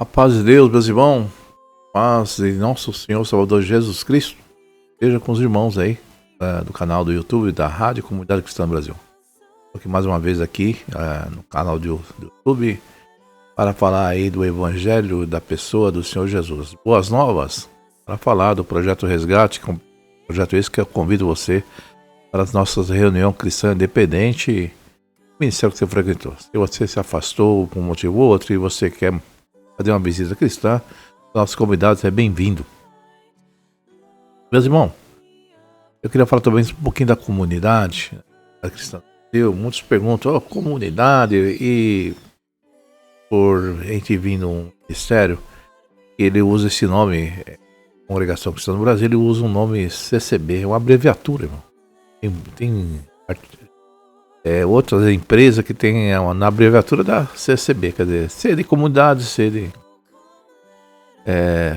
A paz de Deus, meus irmãos, paz de nosso Senhor Salvador Jesus Cristo, esteja com os irmãos aí do canal do YouTube da Rádio Comunidade Cristã do Brasil. Estou aqui mais uma vez no canal do YouTube para falar aí do Evangelho da pessoa do Senhor Jesus. Boas novas para falar do Projeto Resgate, projeto esse que eu convido você para as nossas reuniões cristãs independente, ministério que você frequentou. Se você se afastou por um motivo ou outro e você quer fazer uma visita cristã, nossos convidados é bem-vindo. Meus irmãos, eu queria falar também um pouquinho da comunidade da cristã. Muitos perguntam, comunidade, e por a gente vir num ministério, ele usa esse nome, Congregação Cristã no Brasil, ele usa um nome CCB, uma abreviatura, irmão. Tem outras empresas que tem na abreviatura da CCB, quer dizer, C de comunidade, C de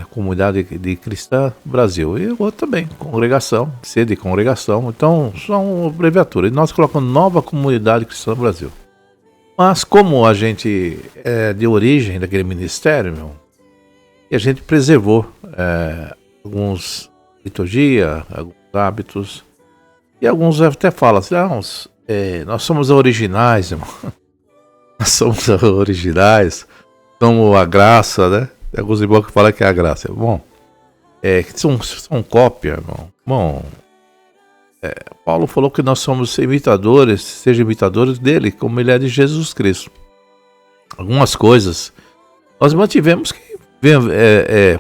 Comunidade de Cristã Brasil, e o outro também, congregação, C de congregação, então são abreviaturas, e nós colocamos Nova Comunidade Cristã Brasil. Mas como a gente é de origem daquele ministério, e a gente preservou alguns liturgia, alguns hábitos, e alguns até falam assim, nós somos originais, irmão. Nós somos originais, somos a graça, né? Tem alguns irmãos que falam que é a graça. Bom, que são cópia, irmão. Bom, Paulo falou que nós somos imitadores, sejam imitadores dele, como ele é de Jesus Cristo. Algumas coisas nós mantivemos que,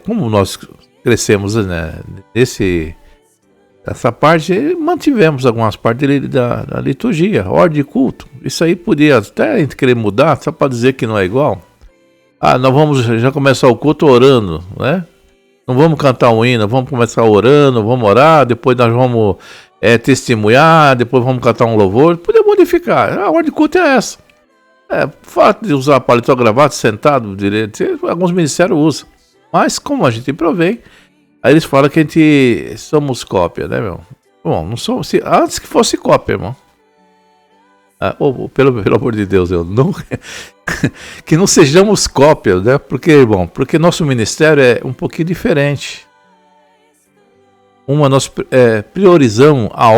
como nós crescemos, né, essa parte, mantivemos algumas partes da liturgia, ordem de culto. Isso aí podia até a gente querer mudar, só para dizer que não é igual. Nós vamos já começar o culto orando, né? Não vamos cantar um hino, vamos começar orando, vamos orar, depois nós vamos testemunhar, depois vamos cantar um louvor. Podia modificar, a ordem de culto é essa. O fato de usar paletó, gravata, sentado direito, alguns ministérios usam. Mas como a gente provém, aí eles falam que a gente somos cópia, né, meu? Bom, não somos, antes que fosse cópia, irmão. Pelo amor de Deus, que não sejamos cópia, né? Porque nosso ministério é um pouquinho diferente. Nós priorizamos a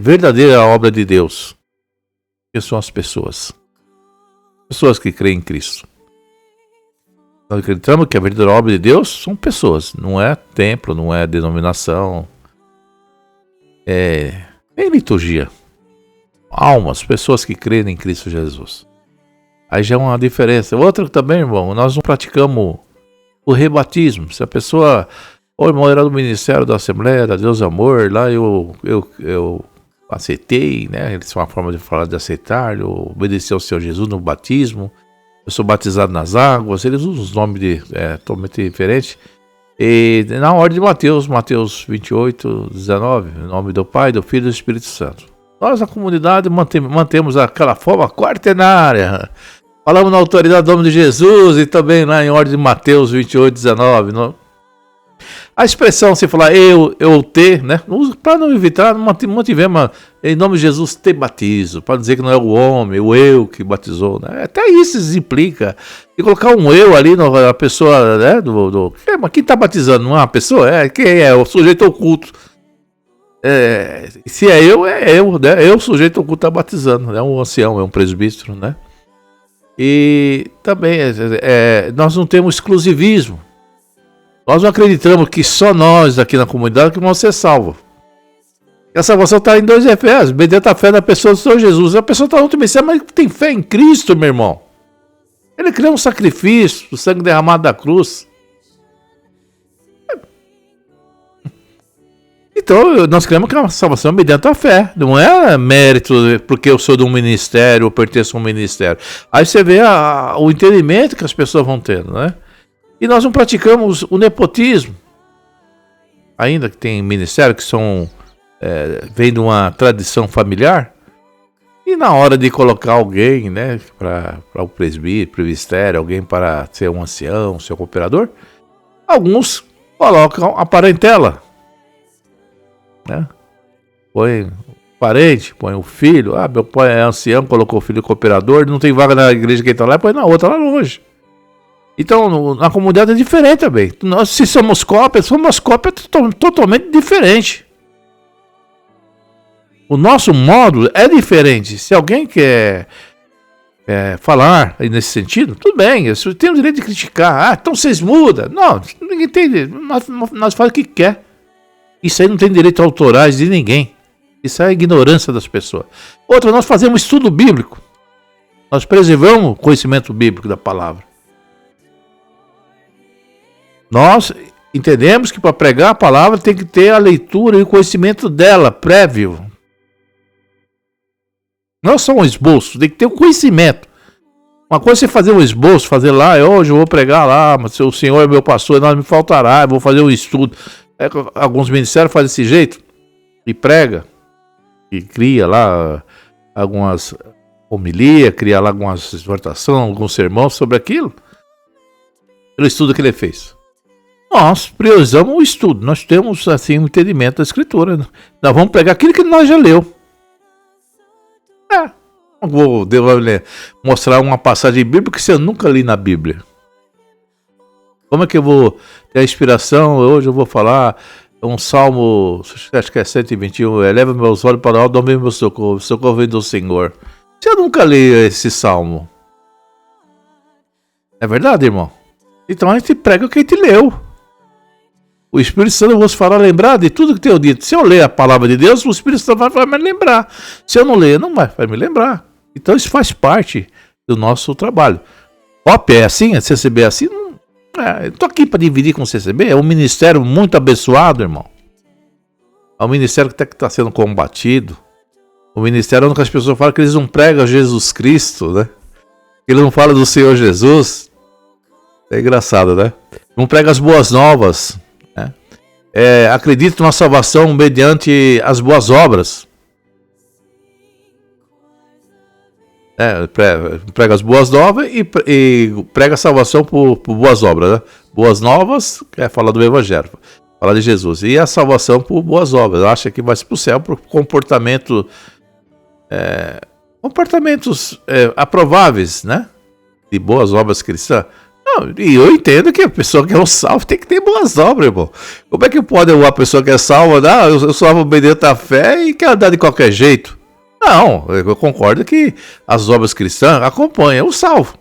verdadeira obra de Deus, que são as pessoas que creem em Cristo. Nós acreditamos que a verdadeira obra de Deus são pessoas, não é templo, não é denominação, nem liturgia. Almas, pessoas que creem em Cristo Jesus. Aí já é uma diferença. Outra também, irmão, nós não praticamos o rebatismo. Se a pessoa, irmão, era do Ministério da Assembleia, da Deus Amor, lá eu aceitei, né? Eles são uma forma de falar de aceitar, eu obedeci ao Senhor Jesus no batismo, eu sou batizado nas águas, eles usam os nomes totalmente diferentes. E na ordem de Mateus 28, 19, em nome do Pai, do Filho e do Espírito Santo. Nós, na comunidade, mantemos aquela forma quartenária. Falamos na autoridade do nome de Jesus e também lá em ordem de Mateus 28, 19. Não? A expressão, se falar eu te, né? Para não evitar, mantivemos em nome de Jesus te batizo. Para dizer que não é o homem, o eu que batizou. Né? Até isso implica. E colocar um eu ali na pessoa, né? Mas quem está batizando? Não é uma pessoa? Quem é? O sujeito oculto. Se é eu, né? Eu, sujeito oculto, está batizando, é um ancião, é um presbítero, né? E também nós não temos exclusivismo. Nós não acreditamos que só nós aqui na comunidade que vamos ser salvos. A salvação está em 2 Efésios, mediante a fé na pessoa do Senhor Jesus. A pessoa está no outro ministério, mas tem fé em Cristo, meu irmão. Ele criou um sacrifício, o sangue derramado da cruz. Então, nós cremos que a salvação é mediante a fé, não é mérito porque eu sou de um ministério ou pertenço a um ministério. Aí você vê o entendimento que as pessoas vão tendo, né? E nós não praticamos o nepotismo, ainda que tem ministério que vem de uma tradição familiar, e na hora de colocar alguém, né, para o presbítero, alguém para ser um ancião, ser um cooperador, alguns colocam a parentela. Né? Põe o parente, põe o filho. Meu pai é ancião, colocou o filho cooperador, não tem vaga na igreja que ele está lá, põe na outra, lá longe. Então, na comunidade é diferente também. Nós, se somos cópias totalmente diferentes. O nosso modo é diferente. Se alguém quer falar nesse sentido, tudo bem, eu tenho o direito de criticar. Então vocês mudam. Não, ninguém tem. Nós fazemos o que quer. Isso aí não tem direito autorais de ninguém. Isso é a ignorância das pessoas. Outra, nós fazemos estudo bíblico. Nós preservamos o conhecimento bíblico da palavra. Nós entendemos que para pregar a palavra tem que ter a leitura e o conhecimento dela, prévio. Não é só um esboço, tem que ter um conhecimento. Uma coisa é você fazer um esboço, fazer lá, hoje eu vou pregar lá, mas o Senhor é meu pastor, não me faltará, eu vou fazer um estudo. Alguns ministérios fazem desse jeito, e prega, e cria lá algumas homilias, cria lá algumas exortações, alguns sermões sobre aquilo, pelo estudo que ele fez. Nós priorizamos o estudo, nós temos assim um entendimento da escritura, nós vamos pregar aquilo que nós já leu. Devo mostrar uma passagem bíblica que você nunca li na Bíblia. Como é que eu vou ter a inspiração? Hoje eu vou falar um salmo, acho que é 121. Eleva meus olhos para o alto, dá-me meu socorro. Socorro vem do Senhor. Você nunca leu esse salmo? É verdade, irmão? Então a gente prega o que a gente leu. O Espírito Santo vos fará lembrar de tudo que tenho dito. Se eu ler a palavra de Deus, o Espírito Santo vai me lembrar. Se eu não ler, não vai me lembrar. Então isso faz parte do nosso trabalho. Cópia é assim? A CCB é assim? Eu estou aqui para dividir com o CCB. É um ministério muito abençoado, irmão. É um ministério que está sendo combatido. O ministério onde as pessoas falam que eles não pregam Jesus Cristo, né? Eles não falam do Senhor Jesus. É engraçado, né? Não pregam as boas novas. Acredito na salvação mediante as boas obras. Prega as boas novas e prega a salvação por boas obras, né? Boas novas, falar do Evangelho, falar de Jesus. E a salvação por boas obras. Acha que vai para o céu por comportamentos aprováveis, né? De boas obras cristãs. Não, e eu entendo que a pessoa que é um salvo tem que ter boas obras, irmão. Como é que pode uma pessoa que é salva, eu salvo bem dentro da fé e quer andar de qualquer jeito? Não, eu concordo que as obras cristãs acompanham o salvo.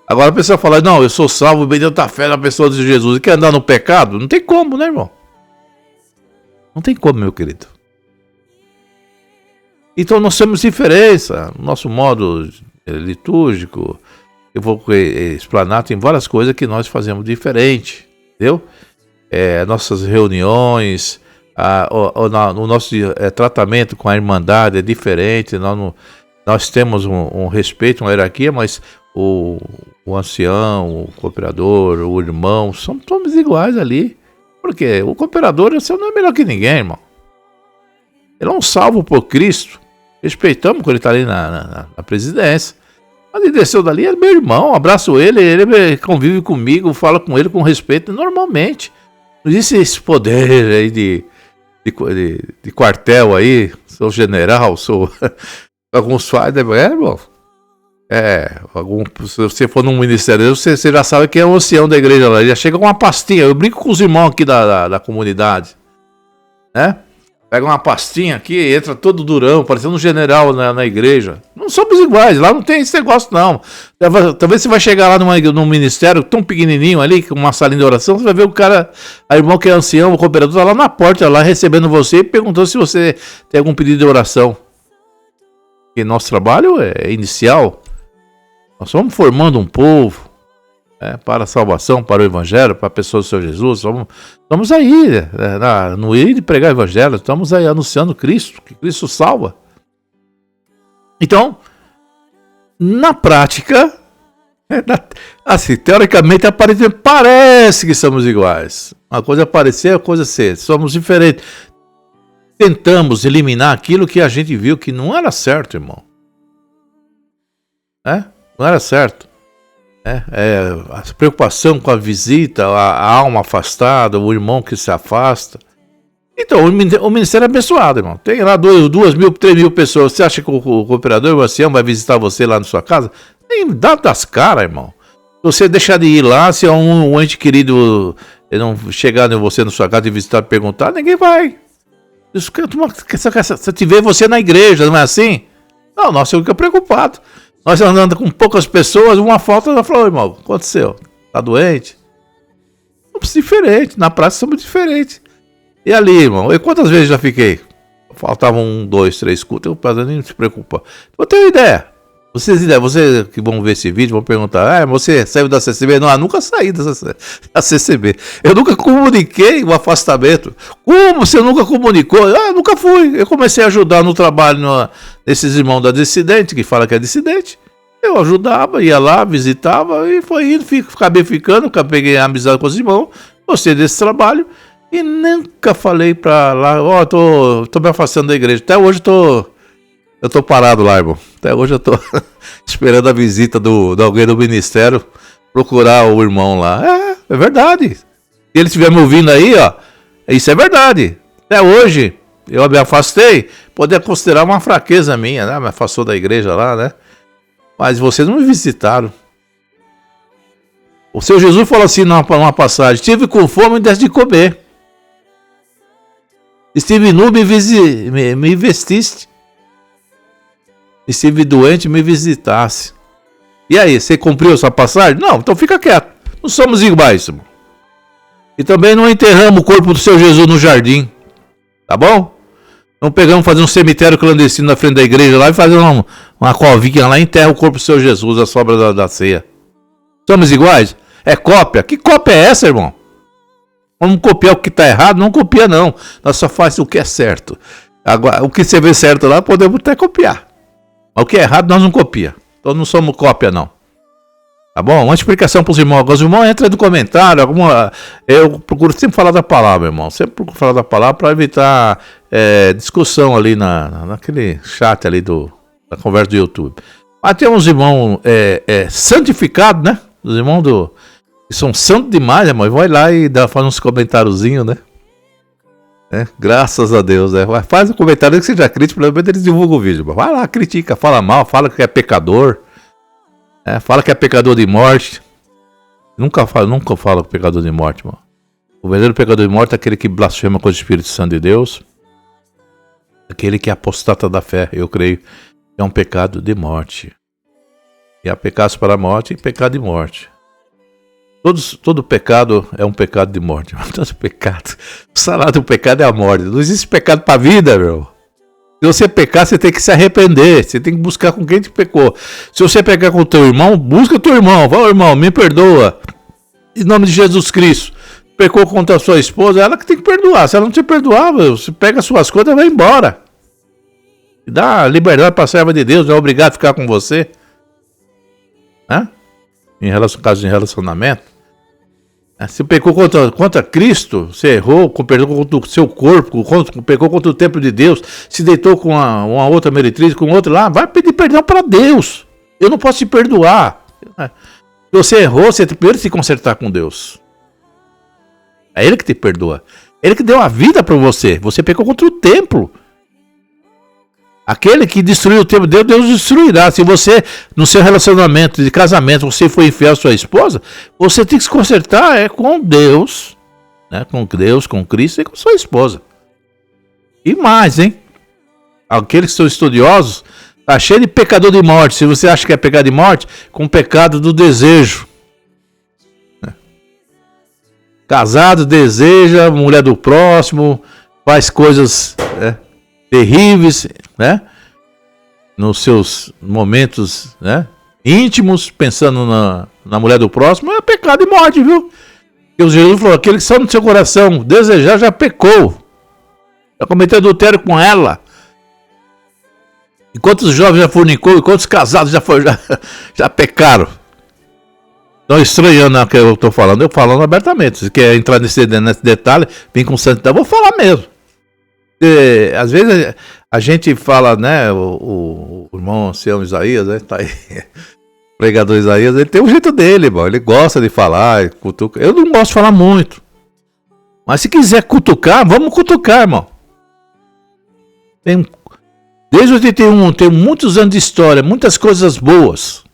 Agora a pessoa fala, não, eu sou salvo bem dentro da fé da pessoa de Jesus e quer andar no pecado? Não tem como, né, irmão? Não tem como, meu querido. Então nós temos diferença, nosso modo litúrgico. Eu vou explanar, tem várias coisas que nós fazemos diferente, entendeu? Nossas reuniões, o nosso tratamento com a Irmandade é diferente. Nós temos um respeito, uma hierarquia, mas o ancião, o cooperador, o irmão, somos iguais ali. Porque o cooperador não é melhor que ninguém, irmão. Ele é um salvo por Cristo. Respeitamos quando ele está ali na presidência. Mas ele desceu dali, é meu irmão, abraço ele convive comigo, fala com ele com respeito normalmente. Não existe esse poder aí de quartel aí, sou general, sou... Alguns fazem, irmão. Se você for num ministério, você já sabe que é o ancião da igreja lá, já chega com uma pastinha. Eu brinco com os irmãos aqui da comunidade, né? Pega uma pastinha aqui, entra todo durão, parecendo um general na igreja. Não somos iguais, lá não tem esse negócio não. Talvez você vai chegar lá num ministério tão pequenininho ali, com uma salinha de oração, você vai ver o cara, a irmão que é ancião, o cooperador, tá lá na porta, lá recebendo você e perguntando se você tem algum pedido de oração. Porque nosso trabalho é inicial. Nós estamos formando um povo para a salvação, para o Evangelho, para a pessoa do Senhor Jesus. Estamos aí, no ir de pregar o Evangelho, estamos aí anunciando Cristo, que Cristo salva. Então, na prática, assim, teoricamente, parece que somos iguais. Uma coisa é parecer, a coisa é ser. Somos diferentes. Tentamos eliminar aquilo que a gente viu que não era certo, irmão. Não era certo. A preocupação com a visita, a alma afastada, o irmão que se afasta. Então, o ministério é abençoado, irmão. Tem lá 2.000, 3.000 pessoas. Você acha que o cooperador, o ancião, vai visitar você lá na sua casa? Nem dá das caras, irmão. você deixar de ir lá, se um ente querido não chegar em você na sua casa e visitar e perguntar, ninguém vai. Você te vê você na igreja, não é assim? Não, nós ficamos preocupados. Nós andando com poucas pessoas, uma falta, ela falou, irmão, o que aconteceu? Tá doente? Somos diferentes, na praça somos diferentes. E ali, irmão, eu quantas vezes já fiquei? Faltavam 1, 2, 3 cultos, eu nem se preocupa. Eu tenho ideia. Vocês que vão ver esse vídeo vão perguntar, você saiu da CCB? Não, eu nunca saí da CCB. Eu nunca comuniquei o afastamento. Como você nunca comunicou? Eu nunca fui. Eu comecei a ajudar no trabalho nesses irmãos da dissidente, que fala que é dissidente. Eu ajudava, ia lá, visitava e foi indo, acabei ficando, peguei amizade com os irmãos, gostei desse trabalho e nunca falei pra lá, tô me afastando da igreja. Até hoje eu tô parado lá, irmão. Até hoje eu tô esperando a visita de alguém do ministério procurar o irmão lá. É verdade. Se ele estiver me ouvindo aí, isso é verdade. Até hoje eu me afastei, poderia considerar uma fraqueza minha, né? Me afastou da igreja lá, né? Mas vocês não me visitaram. O Senhor Jesus falou assim numa passagem: estive com fome e desse de comer. Estive nu, me vestiste. Estive doente, me visitasse. E aí, você cumpriu essa passagem? Não, então fica quieto. Não somos iguais, irmão. E também não enterramos o corpo do Senhor Jesus no jardim. Tá bom? Não pegamos fazer um cemitério clandestino na frente da igreja lá e fazer uma covinha lá e enterra o corpo do Senhor Jesus, a sobra da ceia. Somos iguais? É cópia? Que cópia é essa, irmão? Vamos copiar o que está errado? Não copia, não. Nós só fazemos o que é certo. Agora, o que você vê certo lá, podemos até copiar. Mas o que é errado, nós não copia. Então não somos cópia, não. Tá bom? Uma explicação para os irmãos. Os irmãos entram no comentário. Eu procuro sempre falar da palavra, irmão. Sempre procuro falar da palavra para evitar discussão ali naquele chat ali da conversa do YouTube. Mas tem uns irmãos santificados, né? Os irmãos que são santos demais, irmão. Vai lá e faz uns comentáriozinhos, né? Graças a Deus, né? Faz um comentário que seja crítico, pelo menos eles divulgam o vídeo. Vai lá, critica, fala mal, fala que é pecador. Fala que é pecador de morte. Nunca fala pecador de morte, mano. O verdadeiro pecador de morte é aquele que blasfema contra o Espírito Santo de Deus. Aquele que é apostata da fé, eu creio. É um pecado de morte. E há pecados para a morte e pecado de morte. Todo pecado é um pecado de morte. Todo pecado. O salário do pecado é a morte. Não existe pecado para a vida, meu. Se você pecar, você tem que se arrepender. Você tem que buscar com quem te pecou. Se você pecar com o teu irmão, busca o teu irmão. Fala, irmão, me perdoa. Em nome de Jesus Cristo. Pecou contra a sua esposa, ela que tem que perdoar. Se ela não te perdoar, você pega as suas coisas e vai embora. E dá liberdade para a serva de Deus. Não é obrigado a ficar com você. Em caso de relacionamento. Se pecou contra Cristo, você errou, pecou contra o seu corpo, pecou contra o templo de Deus, se deitou com uma outra meretriz, com outra lá, vai pedir perdão para Deus. Eu não posso te perdoar. Se você errou, você tem primeiro se consertar com Deus. É Ele que te perdoa. Ele que deu a vida para você. Você pecou contra o templo. Aquele que destruiu o templo de Deus, Deus destruirá. Se você, no seu relacionamento de casamento, você foi infiel à sua esposa, você tem que se consertar com Deus, né? Com Deus, com Cristo e com sua esposa. E mais, hein? Aqueles que são estudiosos, tá cheio de pecador de morte. Se você acha que é pecado de morte, com o pecado do desejo. Casado, deseja, mulher do próximo, faz coisas terríveis, né? Nos seus momentos, né, íntimos, pensando na mulher do próximo, é pecado de morte, viu? Porque Jesus falou, aquele que só no seu coração desejar já pecou, já cometeu adultério com ela. E quantos jovens já fornicou, e quantos casados já pecaram? Não estranhando o que eu estou falando, eu falando abertamente. Se quer entrar nesse detalhe, vem com santidade, vou falar mesmo. Às vezes a gente fala, né, o irmão ancião Isaías, né, tá aí, pregador Isaías, ele tem um jeito dele, irmão, ele gosta de falar, cutuca. Eu não gosto de falar muito, mas se quiser cutucar, vamos cutucar, irmão. Desde 81, tem muitos anos de história, muitas coisas boas.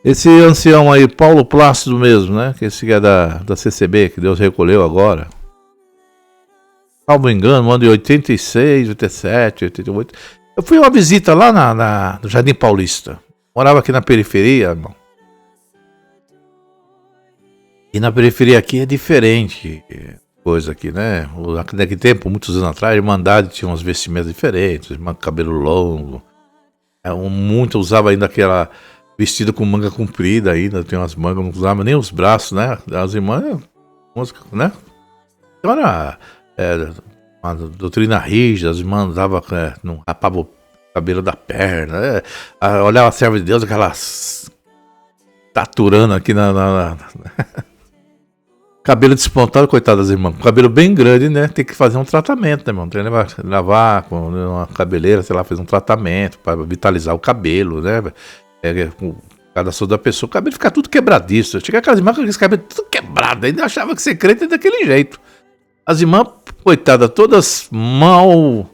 Esse ancião aí, Paulo Plácido mesmo, né? Que esse que é da CCB, que Deus recolheu agora. Salvo engano, ano de 86, 87, 88. Eu fui uma visita lá no Jardim Paulista. Morava aqui na periferia, irmão. E na periferia aqui é diferente coisa aqui, né? Naquele tempo, muitos anos atrás, a Irmandade tinha umas vestimentas diferentes, irmã com cabelo longo. Muito usava ainda aquela vestido com manga comprida ainda, tem umas mangas, não usava nem os braços, né? As irmãs, né? Então era uma doutrina rígida, as irmãs davam, não rapava o cabelo da perna, olhava a serva de Deus, aquelas taturana aqui cabelo despontado, coitado das irmãs, cabelo bem grande, né? Tem que fazer um tratamento, né, irmão? Tem que lavar com uma cabeleira, sei lá, fazer um tratamento para vitalizar o cabelo, né? Com cada sou da pessoa, o cabelo fica tudo quebradiço. Chega aquelas irmãs com aquele cabelo tudo quebrado, ainda achava que ser crente é daquele jeito. As irmãs, coitadas, todas mal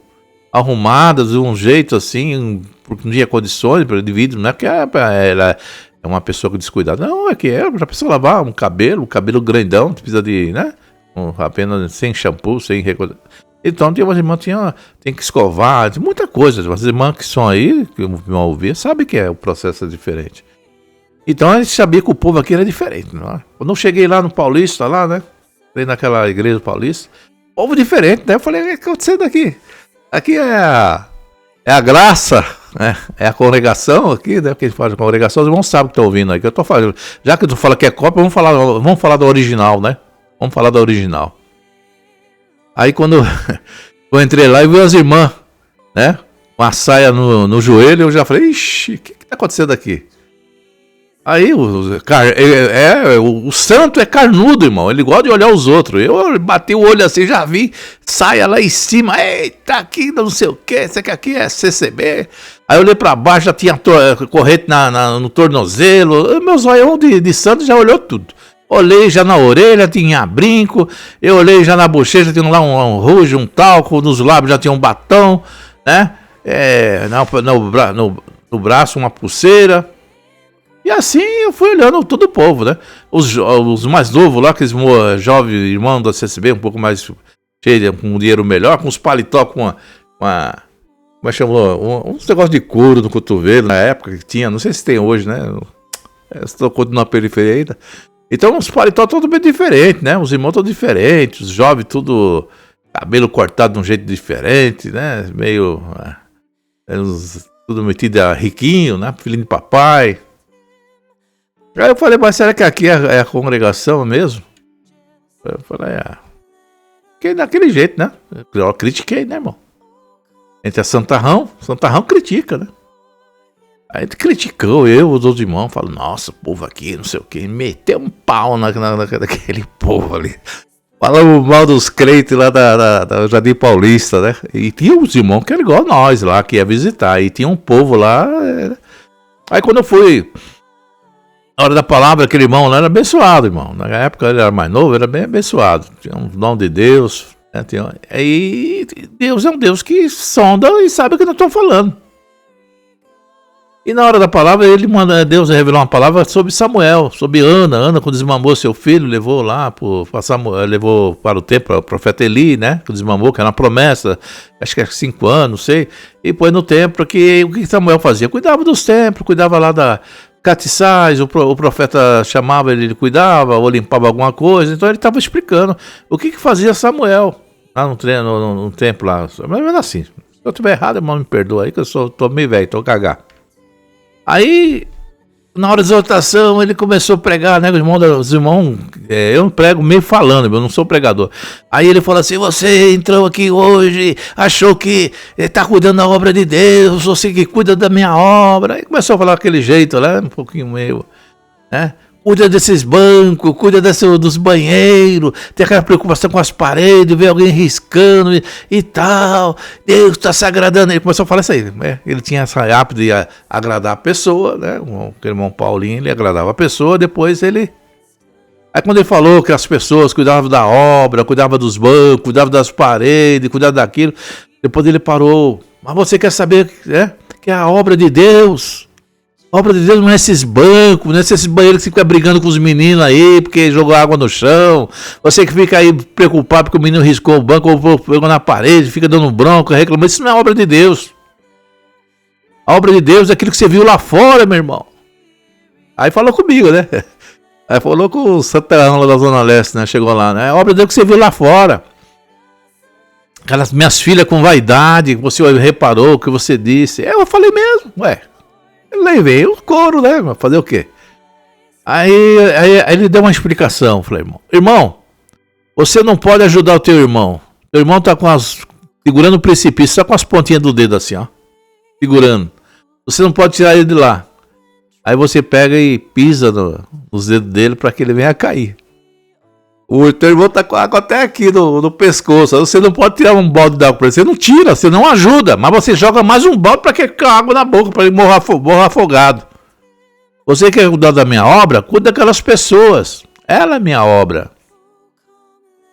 arrumadas, de um jeito assim, porque não tinha condições para o indivíduo, não é que ela é uma pessoa com descuidado. Não, é que já precisa lavar um cabelo grandão, precisa de, né? Apenas sem shampoo, sem recolher. Então tem umas irmãs que tem que escovar, muita coisa. As irmãs que são aí, que vão ouvir, sabem que o processo é diferente. Então a gente sabia que o povo aqui era diferente, não é? Quando eu cheguei lá no Paulista, lá, né? Falei naquela igreja paulista, povo diferente, né? Eu falei, o que está acontecendo aqui? Aqui é a graça, né? É a congregação aqui, né? Porque a gente fala de congregação, os irmãos sabem que estão ouvindo aí, que eu estou falando. Já que tu fala que é cópia, vamos falar da original, né? Vamos falar da original. Aí quando eu entrei lá e vi as irmãs, né? Uma saia no joelho, eu já falei, ixi, o que está acontecendo aqui? Aí o santo é carnudo, irmão. Ele gosta de olhar os outros. Eu bati o olho assim, já vi, saia lá em cima. Eita, aqui não sei o que, isso aqui é CCB. Aí eu olhei pra baixo, já tinha corrente no tornozelo. Meu zoião de santo já olhou tudo. Olhei já na orelha, tinha brinco. Eu olhei já na bochecha, tinha lá um ruge, um talco. Nos lábios já tinha um batom, né? No braço uma pulseira. E assim eu fui olhando todo o povo, né? Os mais novos lá, aqueles jovens irmãos da CCB, um pouco mais cheios, com um dinheiro melhor, com os paletó, com uma como é que chamou? Uns negócios de couro no cotovelo, na época que tinha, não sei se tem hoje, né? Estou continuando na periferia ainda. Então os paletó todos bem diferentes, né? Os irmãos todos diferentes, os jovens tudo cabelo cortado de um jeito diferente, né? Meio tudo metido a riquinho, né? Filhinho de papai. Aí eu falei, mas será que aqui é a congregação mesmo? Eu falei, que daquele jeito, né? Eu critiquei, né, irmão? Entre a Santarrão critica, né? Aí a gente criticou, os outros irmãos, falam, nossa, o povo aqui, não sei o que, meteu um pau naquele povo ali. Falamos mal dos crentes lá da Jardim Paulista, né? E tinha uns irmãos que eram igual nós lá, que ia visitar, e tinha um povo lá. Aí quando eu fui... Na hora da palavra, aquele irmão lá era abençoado, irmão. Na época ele era mais novo, era bem abençoado. Tinha um dom de Deus. Né? E Deus é um Deus que sonda e sabe o que nós estamos falando. E na hora da palavra, Deus revelou uma palavra sobre Samuel, sobre Ana. Ana, quando desmamou seu filho, levou para o templo, o profeta Eli, né? Que desmamou, que era uma promessa, acho que é 5 anos, não sei. E pôs no templo, o que Samuel fazia? Cuidava dos templos, cuidava lá da... catiçais, o profeta chamava, ele cuidava, ou limpava alguma coisa, então ele estava explicando o que fazia Samuel lá no templo lá. Mas era assim, se eu estiver errado, irmão, me perdoa aí, que eu tô meio velho, tô cagar. Aí, na hora da exortação, ele começou a pregar, né, os irmãos, eu prego meio falando, eu não sou pregador. Aí ele falou assim, você entrou aqui hoje, achou que está cuidando da obra de Deus, você que cuida da minha obra. Aí começou a falar daquele jeito, né, um pouquinho meio, né, cuida desses bancos, cuida dos banheiros, tem aquela preocupação com as paredes, ver alguém riscando e tal, Deus está se agradando. Ele começou a falar isso aí, né? Ele tinha essa hábito de agradar a pessoa, né? O irmão Paulinho, ele agradava a pessoa, depois ele... Aí quando ele falou que as pessoas cuidavam da obra, cuidavam dos bancos, cuidavam das paredes, cuidavam daquilo, depois ele parou. Mas você quer saber, né, que é a obra de Deus? Obra de Deus não é esses bancos, não é esses banheiros que ficam brigando com os meninos aí, porque jogou água no chão. Você que fica aí preocupado porque o menino riscou o banco ou pegou na parede, fica dando bronca, reclamando. Isso não é obra de Deus. A obra de Deus é aquilo que você viu lá fora, meu irmão. Aí falou comigo, né? Aí falou com o Santarão lá da Zona Leste, né? Chegou lá, né? A obra de Deus que você viu lá fora. Aquelas minhas filhas com vaidade, você reparou o que você disse. Eu falei mesmo, ué. Levei o couro, né? Fazer o quê? Aí ele deu uma explicação. Falei, irmão, você não pode ajudar o teu irmão. Teu irmão tá segurando o precipício, só com as pontinhas do dedo assim, ó. Segurando. Você não pode tirar ele de lá. Aí você pega e pisa nos dedos dele para que ele venha a cair. O teu irmão tá com água até aqui no pescoço. Você não pode tirar um balde d'água para ele. Você não tira, você não ajuda. Mas você joga mais um balde para que com água na boca, para ele morrer afogado. Você quer cuidar da minha obra? Cuida daquelas pessoas. Ela é minha obra.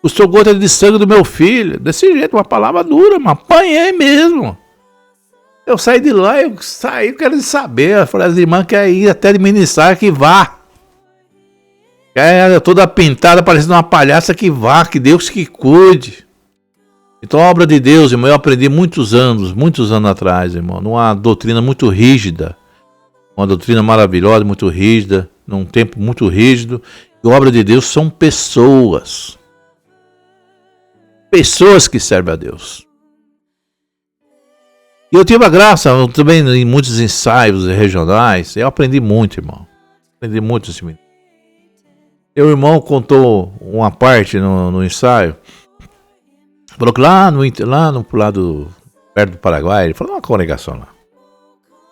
Custou gota de sangue do meu filho. Desse jeito, uma palavra dura, mas apanhei mesmo. Eu saí de lá, querendo saber. Eu falei, as irmãs querem ir até ministrar, que vá. Toda pintada, parecendo uma palhaça, que vá, que Deus que cuide. Então a obra de Deus, irmão, eu aprendi muitos anos atrás, irmão, numa doutrina muito rígida. Uma doutrina maravilhosa, muito rígida, num tempo muito rígido. E a obra de Deus são pessoas. Pessoas que servem a Deus. E eu tive a graça, também em muitos ensaios regionais, eu aprendi muito, irmão. Aprendi muito esse menino. Meu irmão contou uma parte no ensaio. Falou que lá pro lado perto do Paraguai, ele falou uma congregação lá.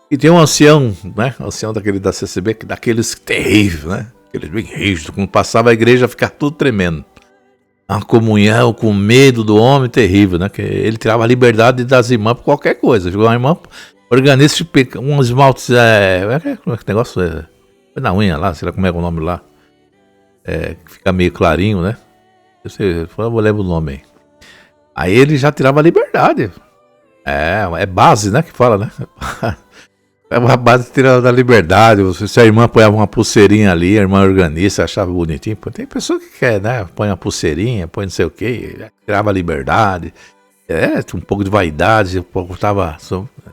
E tem um ancião, né? Ancião daquele da CCB, daqueles terríveis, né? Aqueles bem rígidos. Quando passava a igreja, ficava tudo tremendo. Uma comunhão com medo do homem terrível, né? Que ele tirava a liberdade das irmãs por qualquer coisa. Uma irmã organiza um esmalte. Como é que negócio é? Foi na unha lá, sei lá como é o nome lá. Que fica meio clarinho, né? Eu lembro o nome aí. Aí ele já tirava a liberdade. É base, né? Que fala, né? É uma base tirando da liberdade. Se a irmã apoiava uma pulseirinha ali, a irmã organista, achava bonitinho. Tem pessoa que quer, né? Põe uma pulseirinha, põe não sei o quê, tirava a liberdade. Um pouco de vaidade,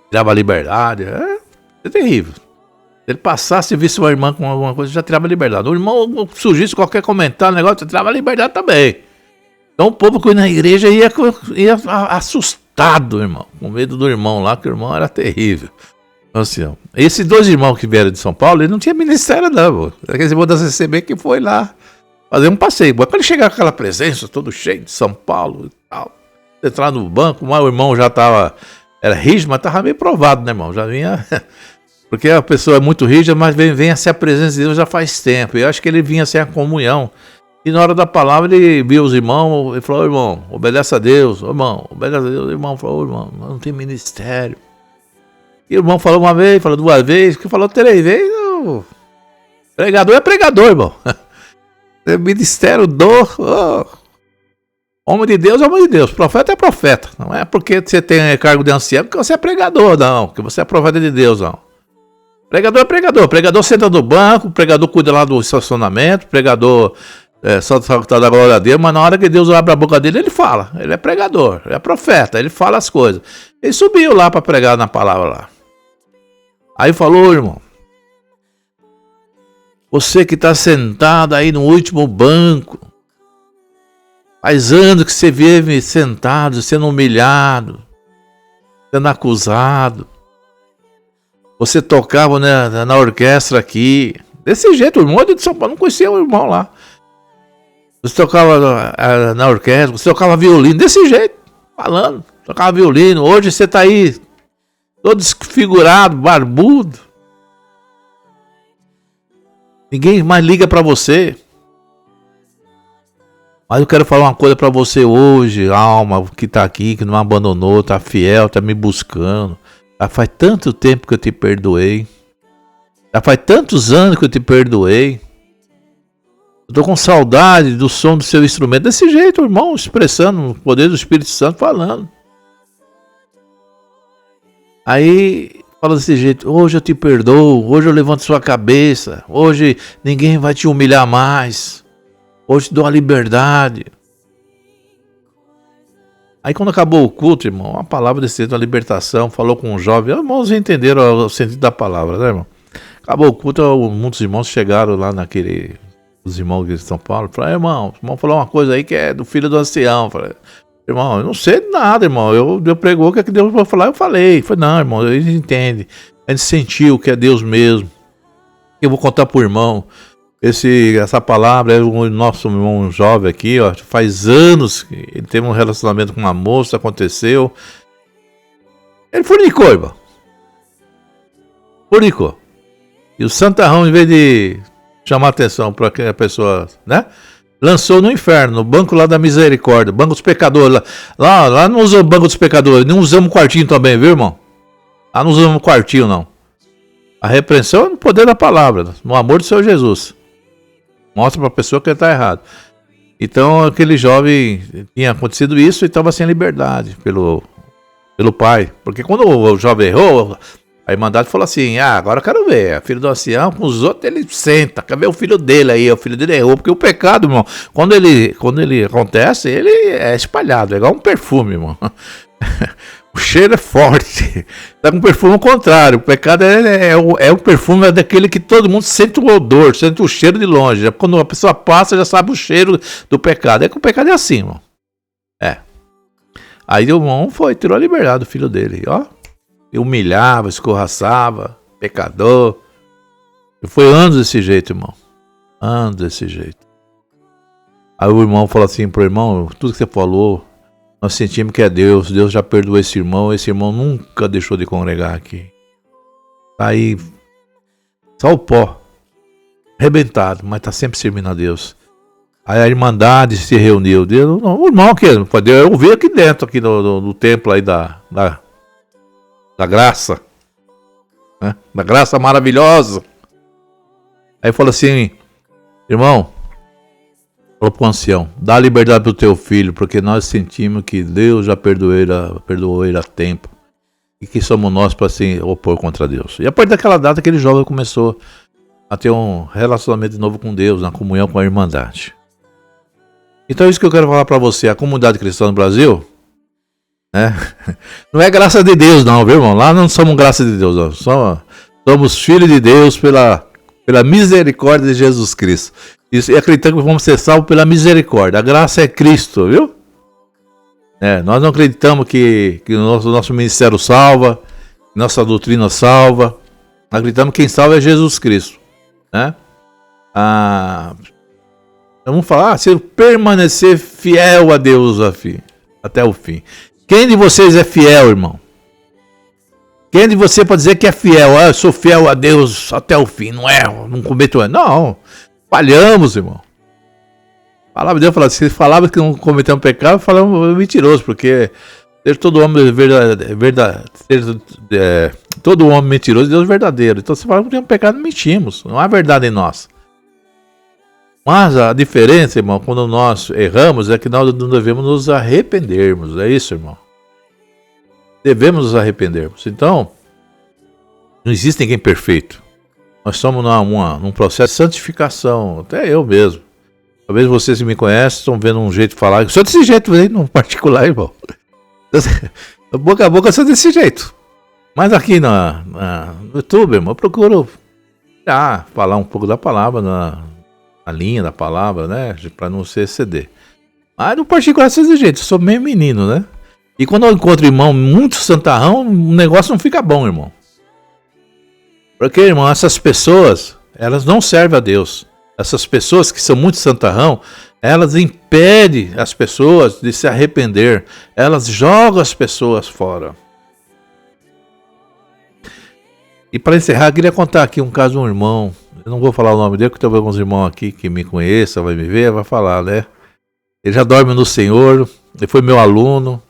tirava a liberdade. É terrível. Se ele passasse e visse uma irmã com alguma coisa, já tirava a liberdade. O irmão surgisse qualquer comentário, negócio, já tirava a liberdade também. Então o povo que ia na igreja ia assustado, irmão. Com medo do irmão lá, que o irmão era terrível. Então, assim, esses dois irmãos que vieram de São Paulo, ele não tinha ministério não. Aquele irmão da CCB que foi lá fazer um passeio. Mas quando ele chegar com aquela presença, todo cheio de São Paulo e tal, entrar no banco, o irmão já estava, era rígido, mas estava meio provado, né, irmão? Já vinha... Porque a pessoa é muito rígida, mas vem a ser a presença de Deus já faz tempo. Eu acho que ele vinha sem a comunhão. E na hora da palavra ele viu os irmãos e falou, irmão, obedece a Deus. Irmão, obedece a Deus. O irmão falou, irmão, não tem ministério. E o irmão falou uma vez, falou duas vezes, que falou 3 vezes. Pregador é pregador, irmão. Ministério homem de Deus é homem de Deus. Profeta é profeta. Não é porque você tem cargo de ancião que você é pregador, não. Que você é profeta de Deus, não. Pregador é pregador. Pregador senta no banco, pregador cuida lá do estacionamento, pregador só tá da glória a Deus, mas na hora que Deus abre a boca dele, ele fala. Ele é pregador, ele é profeta, ele fala as coisas. Ele subiu lá para pregar na palavra lá. Aí falou, irmão, você que está sentado aí no último banco, faz anos que você vive sentado, sendo humilhado, sendo acusado. Você tocava na orquestra aqui. Desse jeito, o irmão de São Paulo não conhecia o irmão lá. Você tocava na orquestra, você tocava violino, desse jeito, falando. Tocava violino. Hoje você está aí, todo desfigurado, barbudo. Ninguém mais liga para você. Mas eu quero falar uma coisa para você hoje, alma que está aqui, que não abandonou, está fiel, está me buscando. Já faz tanto tempo que eu te perdoei. Já faz tantos anos que eu te perdoei. Eu tô com saudade do som do seu instrumento. Desse jeito, irmão, expressando o poder do Espírito Santo, falando. Aí fala desse jeito: hoje eu te perdoo, hoje eu levanto sua cabeça, hoje ninguém vai te humilhar mais, hoje te dou a liberdade. Aí quando acabou o culto, irmão, uma palavra desse jeito, a libertação, falou com um jovem, irmãos entenderam o sentido da palavra, né, irmão? Acabou o culto, muitos irmãos chegaram lá naquele, os irmãos de São Paulo, falaram: irmão, o irmão falou uma coisa aí que é do filho do ancião. Falei: irmão, eu não sei de nada, irmão, Deus pregou, o que é que Deus vai falar? Eu falei. Falei: não, irmão, a gente entende, a gente sentiu que é Deus mesmo. Eu vou contar pro irmão, essa palavra é o nosso irmão jovem aqui, ó, faz anos que ele teve um relacionamento com uma moça, aconteceu. Ele fornicou, irmão. Fornicou. E o santarrão, em vez de chamar atenção para que a pessoa, né, lançou no inferno, no banco lá da misericórdia, banco dos pecadores. Lá não usamos banco dos pecadores, não usamos quartinho também, viu, irmão? Lá não usamos quartinho, não. A repreensão é no poder da palavra, no amor do Senhor Jesus. Mostra para a pessoa que ele está errado. Então aquele jovem tinha acontecido isso e estava sem liberdade pelo pai. Porque quando o jovem errou, a Irmandade falou assim: agora eu quero ver, filho do ancião, com os outros ele senta, quer ver o filho dele aí, o filho dele errou. Porque o pecado, irmão, quando ele acontece, ele é espalhado, é igual um perfume, irmão. O cheiro é forte, tá com perfume ao contrário. O pecado é o perfume daquele que todo mundo sente o odor, sente o cheiro de longe. Quando a pessoa passa, já sabe o cheiro do pecado. É que o pecado é assim, irmão. Aí o irmão tirou a liberdade do filho dele, ó. E humilhava, escorraçava, pecador. E foi anos desse jeito, irmão. Anos desse jeito. Aí o irmão falou assim pro irmão: tudo que você falou, nós sentimos que é Deus. Deus já perdoou esse irmão nunca deixou de congregar aqui. Aí, só o pó, arrebentado, mas tá sempre servindo a Deus. Aí a Irmandade se reuniu. O irmão que eu vi aqui dentro, aqui no templo aí da graça, né? Da graça maravilhosa. Aí falou assim: irmão, falou pro ancião: dá liberdade pro teu filho, porque nós sentimos que Deus já perdoou ele a tempo. E que somos nós para se opor contra Deus. E a partir daquela data, aquele jovem começou a ter um relacionamento de novo com Deus, na comunhão com a Irmandade. Então é isso que eu quero falar para você. A comunidade cristã no Brasil, né? Não é graça de Deus não, viu, irmão? Lá não somos graça de Deus, não. Somos filhos de Deus pela misericórdia de Jesus Cristo. E acreditamos que vamos ser salvos pela misericórdia. A graça é Cristo, viu? Nós não acreditamos que o nosso ministério salva, nossa doutrina salva. Acreditamos que quem salva é Jesus Cristo, né? Vamos falar: se permanecer fiel a Deus até o fim. Quem de vocês é fiel, irmão? Quem de você pode dizer que é fiel? Eu sou fiel a Deus até o fim, não erro, não cometo erro. Não, falhamos, irmão. A palavra de Deus fala: se falava que não cometemos pecado, falamos mentiroso, porque todo homem todo homem mentiroso, Deus verdadeiro. Então se falava que temos pecado, mentimos, não há verdade em nós. Mas a diferença, irmão, quando nós erramos, é que nós não devemos nos arrependermos. É isso, irmão. Devemos nos arrependermos. Então, não existe ninguém perfeito. Nós estamos num processo de santificação. Até eu mesmo. Talvez vocês que me conhecem estão vendo um jeito de falar. Eu sou desse jeito aí, no particular, irmão. Boca a boca eu sou desse jeito. Mas aqui no YouTube, irmão, eu procuro falar um pouco da palavra a linha da palavra, né? Para não se exceder. Mas no particular, desse jeito, eu sou meio menino, né? E quando eu encontro irmão muito santarrão, o negócio não fica bom, irmão. Porque, irmão, essas pessoas, elas não servem a Deus. Essas pessoas que são muito santarrão, elas impedem as pessoas de se arrepender. Elas jogam as pessoas fora. E para encerrar, eu queria contar aqui um caso de um irmão. Eu não vou falar o nome dele, porque talvez alguns irmãos aqui que me conheçam, vai me ver, vai falar, né? Ele já dorme no Senhor, ele foi meu aluno.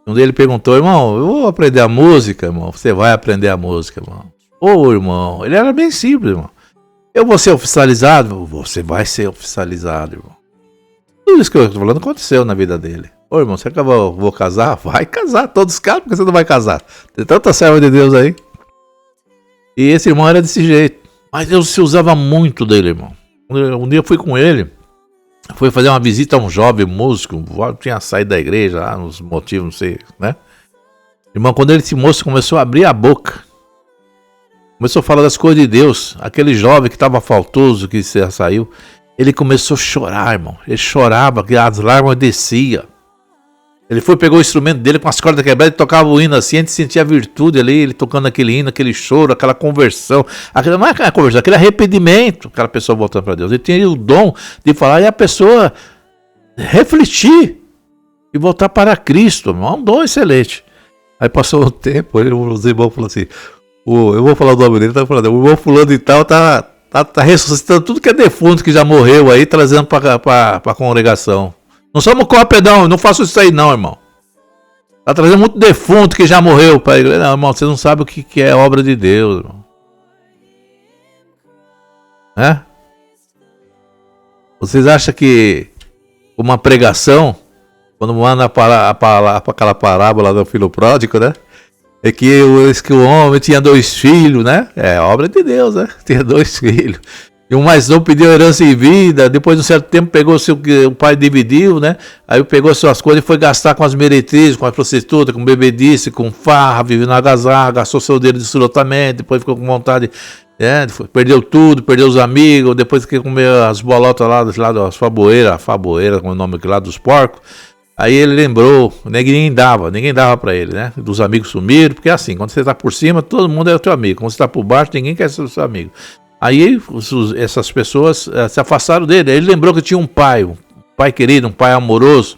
Um dia ele perguntou: irmão, eu vou aprender a música, irmão. Você vai aprender a música, irmão. Irmão, ele era bem simples, irmão. Eu vou ser oficializado? Você vai ser oficializado, irmão. Tudo isso que eu estou falando aconteceu na vida dele. Irmão, será que eu vou casar? Vai casar, todos casam, porque você não vai casar? Tem tanta serva de Deus aí. E esse irmão era desse jeito. Mas Deus se usava muito dele, irmão. Um dia eu fui com ele, fui fazer uma visita a um jovem músico, tinha saído da igreja, lá, nos motivos, não sei, né? Irmão, quando esse moço começou a abrir a boca, começou a falar das coisas de Deus, aquele jovem que estava faltoso, que saiu, ele começou a chorar, irmão. Ele chorava, que as lágrimas desciam. Ele foi, pegou o instrumento dele com as cordas quebradas e tocava o hino assim, a gente sentia a virtude ali, ele tocando aquele hino, aquele choro, aquela conversão. Não é aquela conversão, aquele arrependimento, aquela pessoa voltando para Deus. Ele tinha o dom de falar e a pessoa refletir e voltar para Cristo, irmão. É um dom excelente. Aí passou um tempo, os irmãos falaram assim, eu vou falar o nome dele, tá falando, o irmão fulano e tal tá ressuscitando tudo que é defunto que já morreu aí, trazendo para a congregação. Não somos cópia, não faço isso aí não, irmão. Tá trazendo muito defunto que já morreu para a igreja. Não, irmão, você não sabe o que é obra de Deus, irmão. Né? Vocês acham que uma pregação, quando manda aquela parábola do filho pródigo, né? É que o homem tinha 2 filhos, né? É obra de Deus, né? Tinha 2 filhos. E o mais novo pediu herança em vida, depois de um certo tempo pegou o pai dividiu, né? Aí pegou suas coisas e foi gastar com as meretrizes, com a prostituta, com bebedice, com farra, viveu na agasalho, gastou seu dinheiro absolutamente, depois ficou com vontade, perdeu tudo, perdeu os amigos, depois que comeu as bolotas lá das faboeiras, como é o nome aqui lá, dos porcos. Aí ele lembrou, ninguém dava pra ele, né? Dos amigos sumiram, porque é assim, quando você tá por cima, todo mundo é o teu amigo. Quando você tá por baixo, ninguém quer ser seu amigo. Aí essas pessoas se afastaram dele. Aí ele lembrou que tinha um pai querido, um pai amoroso.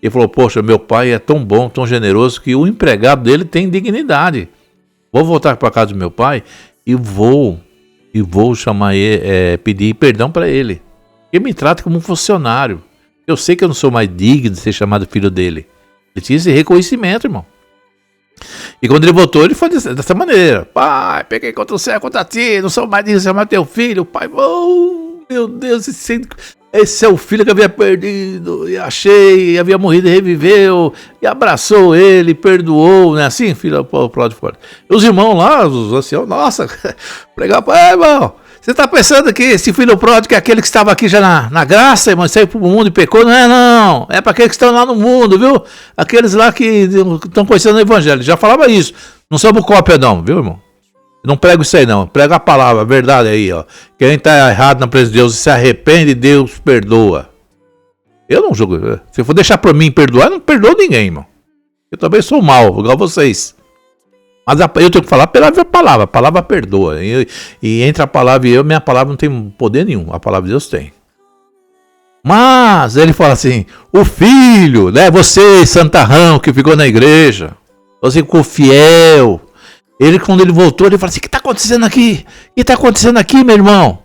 Ele falou, poxa, meu pai é tão bom, tão generoso, que o empregado dele tem dignidade. Vou voltar para casa do meu pai e vou chamar ele, pedir perdão para ele. Ele me trata como um funcionário. Eu sei que eu não sou mais digno de ser chamado filho dele. Ele tinha esse reconhecimento, irmão. E quando ele voltou, ele foi dessa maneira. Pai, peguei contra o céu, contra ti, não sou mais digno de chamar teu filho. Pai, meu Deus, esse é o filho que havia perdido. E achei, e havia morrido e reviveu. E abraçou ele, perdoou, né? Assim, filho pródigo fora. E os irmãos lá, os anciãos, nossa, pregar, pai, irmão. Você está pensando que esse filho pródigo é aquele que estava aqui já na graça, mas saiu para o mundo e pecou? Não é, não. É para aqueles que estão lá no mundo, viu? Aqueles lá que estão conhecendo o evangelho. Já falava isso. Não somos cópia, não, viu, irmão? Não prego isso aí, não. Prega a palavra, a verdade aí, ó. Quem está errado na presença de Deus e se arrepende, Deus perdoa. Eu não julgo. Se for deixar para mim perdoar, eu não perdoo ninguém, irmão. Eu também sou mau, igual vocês. Mas eu tenho que falar pela palavra. A palavra perdoa. E entre a palavra e eu, minha palavra não tem poder nenhum. A palavra de Deus tem. Mas ele fala assim, o filho, né? Você, santarrão, que ficou na igreja. Você ficou fiel. Ele, quando ele voltou, ele fala assim, o que está acontecendo aqui? O que está acontecendo aqui, meu irmão?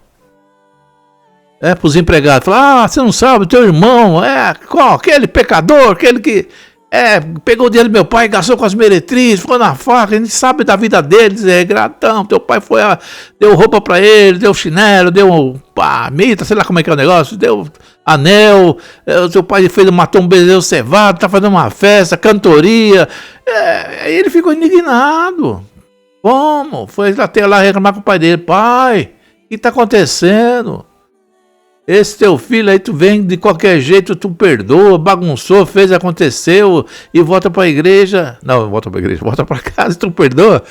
Para os empregados. Fala, você não sabe, teu irmão, qual? Aquele pecador, aquele que... pegou o dinheiro do meu pai, gastou com as meretrizes, ficou na faca, a gente sabe da vida deles, gratão, teu pai deu roupa pra ele, deu chinelo, deu mita, sei lá como é que é o negócio, deu anel, teu pai matou um bezerro cevado, tá fazendo uma festa, cantoria, aí ele ficou indignado. Como? Foi até lá reclamar com o pai dele, pai, o que tá acontecendo? Esse teu filho aí, tu vem de qualquer jeito, tu perdoa, bagunçou, fez, aconteceu e volta pra igreja. Não, volta pra casa e tu perdoa.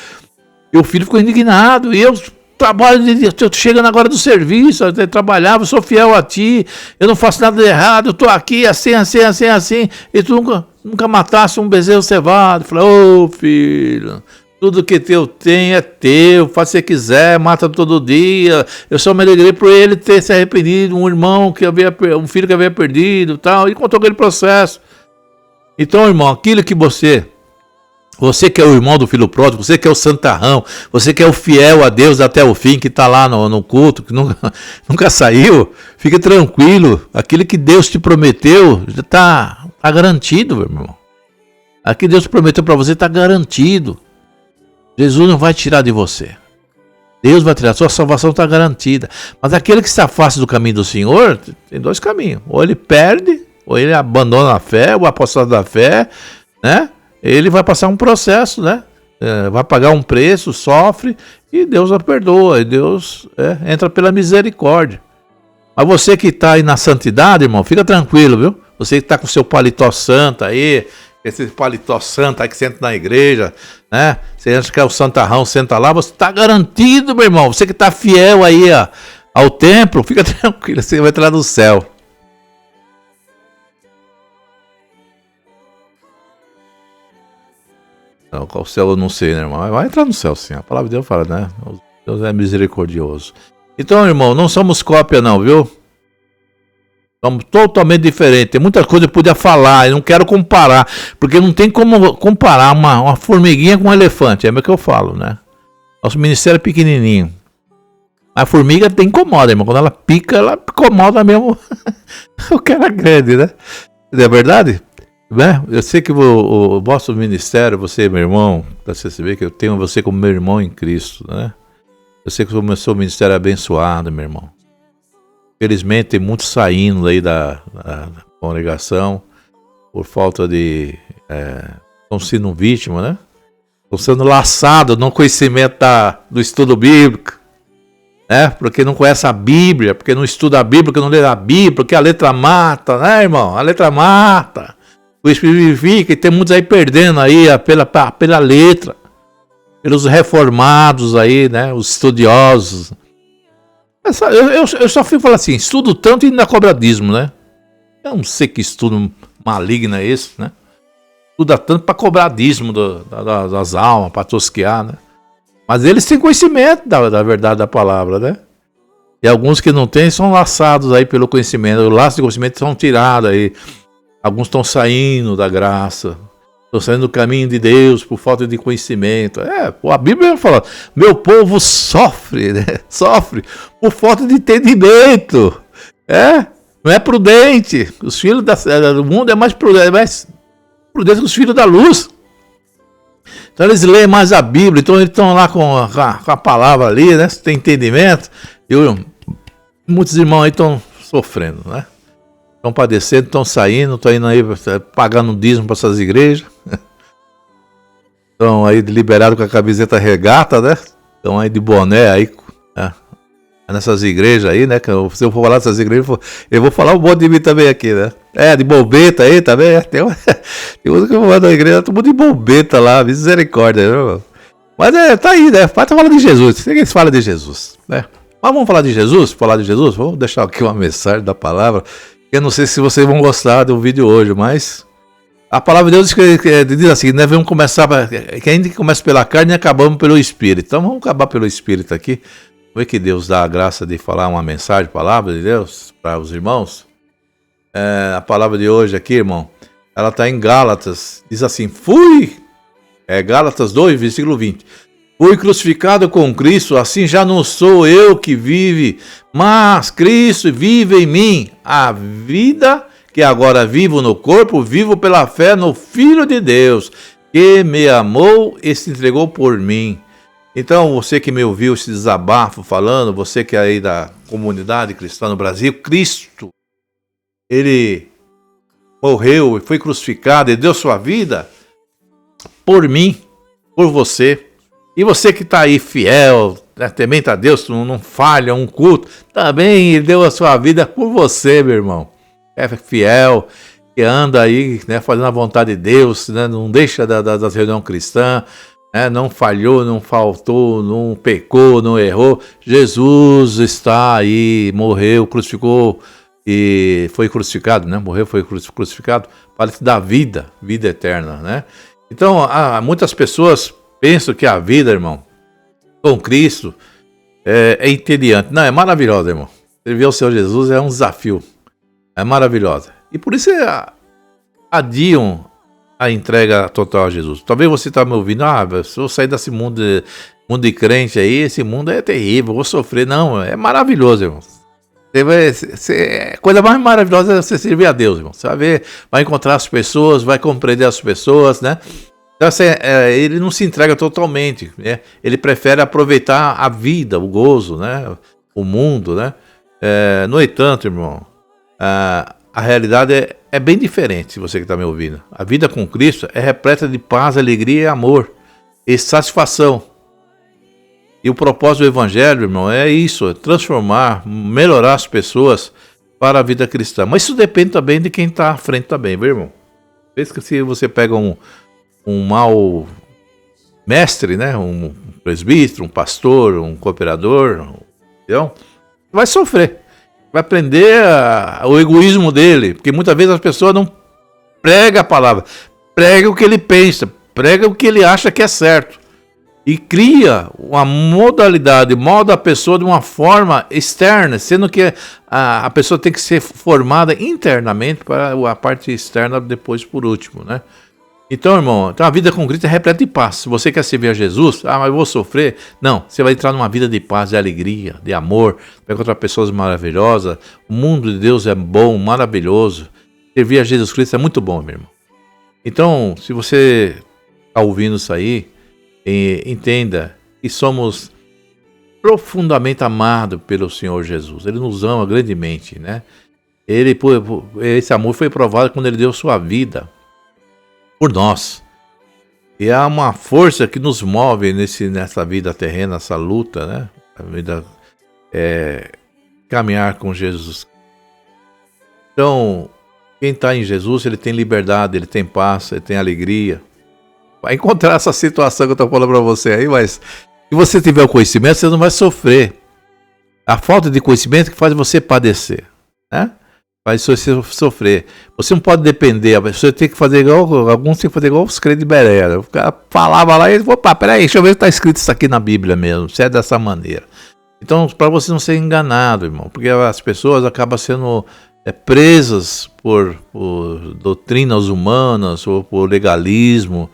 E o filho ficou indignado. E eu trabalho, eu tô chegando agora do serviço, eu trabalhava, sou fiel a ti, eu não faço nada de errado, eu tô aqui assim. E tu nunca matasse um bezerro cevado. Eu falei, ô filho... Tudo que teu tem é teu, faz o que você quiser, mata todo dia. Eu só me alegrei por ele ter se arrependido, um filho que havia perdido e tal. E contou aquele processo. Então, irmão, aquilo que você que é o irmão do filho pródigo, você que é o santarrão, você que é o fiel a Deus até o fim, que está lá no culto, que nunca saiu, fica tranquilo. Aquilo que Deus te prometeu já está garantido, meu irmão. Aquilo que Deus prometeu para você está garantido. Jesus não vai tirar de você. Deus vai tirar, sua salvação está garantida. Mas aquele que se afasta do caminho do Senhor, tem 2 caminhos. Ou ele perde, ou ele abandona a fé, o apostolado da fé, né? Ele vai passar um processo, né? Vai pagar um preço, sofre, e Deus a perdoa, e Deus entra pela misericórdia. Mas você que está aí na santidade, irmão, fica tranquilo, viu? Você que está com seu paletó santo aí, esse paletó santo aí que senta na igreja, né? Você acha que é o santarrão, senta lá, você está garantido, meu irmão. Você que está fiel aí ao templo, fica tranquilo, você vai entrar no céu. Não, qual céu eu não sei, né, irmão? Vai entrar no céu, sim. A palavra de Deus fala, né? Deus é misericordioso. Então, irmão, não somos cópia, não, viu? Somos totalmente diferentes. Tem muitas coisas que eu podia falar, eu não quero comparar, porque não tem como comparar uma formiguinha com um elefante. É o que eu falo, né? Nosso ministério é pequenininho. A formiga tem incomoda, irmão. Quando ela pica, ela incomoda mesmo. O cara grande, né? Não é verdade? Eu sei que o vosso ministério, você, meu irmão, para você saber que eu tenho você como meu irmão em Cristo, né? Eu sei que o seu ministério é abençoado, meu irmão. Felizmente tem muitos saindo aí da congregação por falta de... estão sendo vítimas, né? Estão sendo laçados no conhecimento do estudo bíblico, né? Porque não conhece a Bíblia, porque não estuda a Bíblia, porque não lê a Bíblia, porque a letra mata, né, irmão? A letra mata. O Espírito vivifica, e tem muitos aí perdendo aí pela letra, pelos reformados aí, né, os estudiosos. Eu só fui falar assim, estudo tanto e ainda cobra dízimo, né? Eu não sei que estudo maligno é esse, né? Estuda tanto para cobrar dízimo das almas, para tosquear, né? Mas eles têm conhecimento da verdade da palavra, né? E alguns que não têm são laçados aí pelo conhecimento, o laço de conhecimento são tirados aí. Alguns estão saindo da graça, estão saindo do caminho de Deus por falta de conhecimento. A Bíblia fala, meu povo sofre, né? Sofre por falta de entendimento. Não é prudente. Os filhos do mundo é mais prudente que os filhos da luz. Então eles leem mais a Bíblia, então eles estão lá com a palavra ali, né? Tem entendimento. E muitos irmãos aí estão sofrendo, né? Estão padecendo, estão saindo, estão indo aí pagando dízimo para essas igrejas. Estão aí liberados com a camiseta regata, né? Estão aí de boné aí, né? Nessas igrejas aí, né? Se eu for falar dessas igrejas, eu vou falar um monte de mim também aqui, né? De bolbeta aí também. Tem uns que eu vou falar da igreja, todo mundo de bolbeta lá, misericórdia, né, irmão? Mas tá aí, né? Vai falar de Jesus, ninguém fala de Jesus, né? Mas vamos falar de Jesus? Vamos deixar aqui uma mensagem da palavra. Eu não sei se vocês vão gostar do vídeo hoje, mas a palavra de Deus diz assim, né? Vamos começar, que ainda que começa pela carne e acabamos pelo Espírito. Então vamos acabar pelo Espírito aqui. Vamos ver que Deus dá a graça de falar uma mensagem, palavra de Deus para os irmãos. A palavra de hoje aqui, irmão, ela está em Gálatas, diz assim, Gálatas 2, versículo 20. Fui crucificado com Cristo, assim já não sou eu que vive, mas Cristo vive em mim. A vida que agora vivo no corpo, vivo pela fé no Filho de Deus, que me amou e se entregou por mim. Então, você que me ouviu esse desabafo falando, você que é aí da comunidade cristã no Brasil, Cristo, ele morreu e foi crucificado e deu sua vida por mim, por você. E você que está aí fiel, né, temente a Deus, não falha um culto, também ele deu a sua vida por você, meu irmão. É fiel, que anda aí, né, fazendo a vontade de Deus, né, não deixa das reuniões cristãs, né, não falhou, não faltou, não pecou, não errou. Jesus está aí, morreu, crucificou e foi crucificado, né? Morreu, foi crucificado para te dar vida eterna, né? Então, muitas pessoas pensam que a vida, irmão, com Cristo é entediante. Não, é maravilhosa, irmão. Servir ao Senhor Jesus é um desafio. É maravilhosa. E por isso adiam a entrega total a Jesus. Talvez você está me ouvindo, se eu sair desse mundo de crente aí, esse mundo é terrível, eu vou sofrer. Não, é maravilhoso, irmão. A coisa mais maravilhosa é você servir a Deus, irmão. Você vai ver, vai encontrar as pessoas, vai compreender as pessoas, né? Então, ele não se entrega totalmente, né? Ele prefere aproveitar a vida, o gozo, né? O mundo, né? No entanto, irmão, a realidade é bem diferente, você que está me ouvindo. A vida com Cristo é repleta de paz, alegria e amor e satisfação. E o propósito do Evangelho, irmão, é isso, é transformar, melhorar as pessoas para a vida cristã. Mas isso depende também de quem está à frente também, viu, irmão? Vê que se você pega um mau mestre, né, um presbítero, um pastor, um cooperador, entendeu? Vai sofrer, vai aprender o egoísmo dele, porque muitas vezes as pessoas não pregam a palavra, prega o que ele pensa, prega o que ele acha que é certo. E cria uma modalidade, molda a pessoa de uma forma externa, sendo que a pessoa tem que ser formada internamente para a parte externa depois por último, né? Então, irmão, a vida com Cristo é repleta de paz. Se você quer servir a Jesus, mas eu vou sofrer. Não, você vai entrar numa vida de paz, de alegria, de amor, vai encontrar pessoas maravilhosas. O mundo de Deus é bom, maravilhoso. Servir a Jesus Cristo é muito bom, meu irmão. Então, se você está ouvindo isso aí, entenda que somos profundamente amados pelo Senhor Jesus. Ele nos ama grandemente, né? Esse amor foi provado quando ele deu sua vida por nós. E há uma força que nos move nessa vida terrena, nessa luta, né? A vida caminhar com Jesus. Então, quem está em Jesus, ele tem liberdade, ele tem paz, ele tem alegria. Vai encontrar essa situação que eu estou falando para você aí, mas se você tiver o conhecimento, você não vai sofrer. A falta de conhecimento que faz você padecer, né? Faz você sofrer. Você não pode depender, você tem que fazer igual, alguns tem que fazer igual os crentes de Berea. O cara falava lá e ele, opa, peraí, deixa eu ver se está escrito isso aqui na Bíblia mesmo, se é dessa maneira. Então, para você não ser enganado, irmão, porque as pessoas acabam sendo presas por doutrinas humanas ou por legalismo,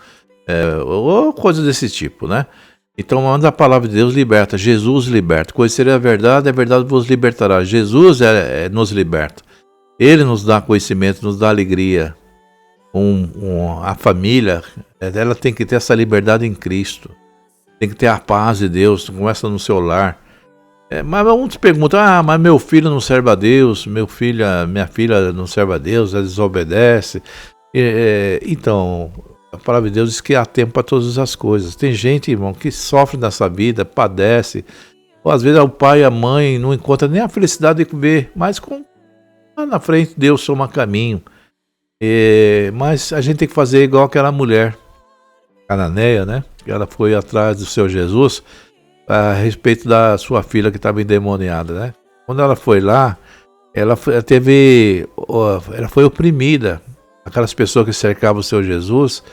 ou coisas desse tipo, né? Então, quando a palavra de Deus liberta, Jesus liberta. Conhecer a verdade vos libertará. Jesus nos liberta. Ele nos dá conhecimento, nos dá alegria. A família, ela tem que ter essa liberdade em Cristo. Tem que ter a paz de Deus, começa no seu lar. Mas muitos perguntam, mas meu filho não serve a Deus, minha filha não serve a Deus, ela desobedece. Então, a palavra de Deus diz que há tempo para todas as coisas. Tem gente, irmão, que sofre nessa vida, padece. Ou às vezes o pai e a mãe não encontram nem a felicidade de ver, mas lá na frente Deus soma caminho. Mas a gente tem que fazer igual aquela mulher, cananeia, né? Ela foi atrás do seu Jesus a respeito da sua filha que estava endemoniada, né? Quando ela foi lá, ela foi oprimida. Aquelas pessoas que cercavam o seu Jesus